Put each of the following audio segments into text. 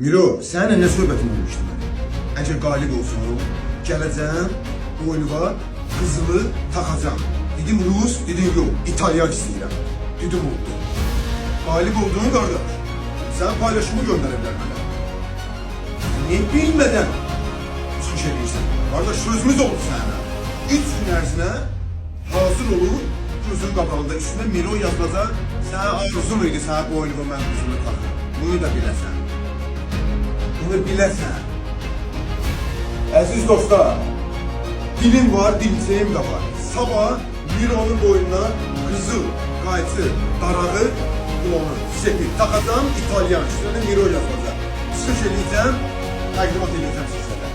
Miro, səninlə nə söhbətim olmuşdu mən? Əgər qalib olsun, gələcəm, oyunuma qızılı taxacam. Dedim Rus, dedim yox, İtalyan istəyirəm. Dedim oldu. Qalib olduğunu qardaş, sən paylaşımı göndəriblər mənə. Niyə bilmədən çıxış edirsən? Qardaş, sözümüz oldu sənə. 3 gün ərzində hazır olun, gözün qabağında üstünə Miro yazılacaq. Sənə arzun idi, sənə bu oyunu mən qızılı taxım. Bunu da biləsən. Bunu biləsən. Əziz dostlar, dilim var, dilçəyim də var. Sabah Miro'nun boynuna qızıl, qayçı, darağı, onu sepil taxacam, İtalyan. Üstündə Miro yazılacaq. Çıxış edəcəm, təqdimat edəcəm sizlərə.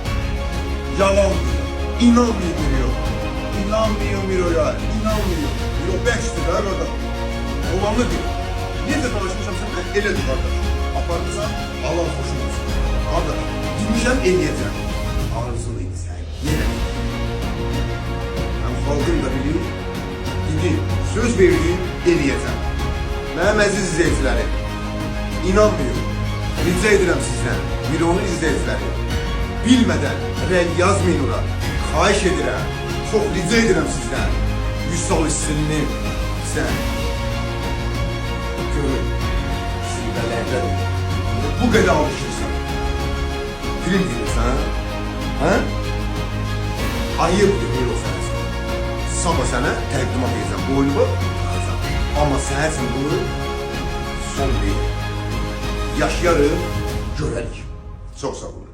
Yalan diyor. İnanmıyor Miro. İnanmıyor Miro'ya. İnanmıyor. Miro 5'tir ha qardaş. Olanı diyor. Necə danışmışam sən elədir qardaş. Aparırsan, Allah xoşun olsun. Qardaş, demişəm eləyəcəm. Arzun idi sən. Yenə. Həm xalqın da bilir. Dedim, söz verdim, eləyəcəm. Mənim əziz izləyicilərim, inanmıyorum. Rica edirəm sizdən, Miro'nun izləyiciləri. Bilmədən rəy yazmayın ora. Xahiş edirəm. Çox rica edirəm sizdən. Vüsal hissinin sən. Görün. Şibələrdən. Bu qədər alışırsan. Film deyirsən, hə? Ayıbdır Miro sənəsin. Sabah sənə təqdimat edəcəm. Bu oyunu taxacam. Amma sənə üçün bunu son deyil. Yaşayarıq, görərik. Çox sağ olun.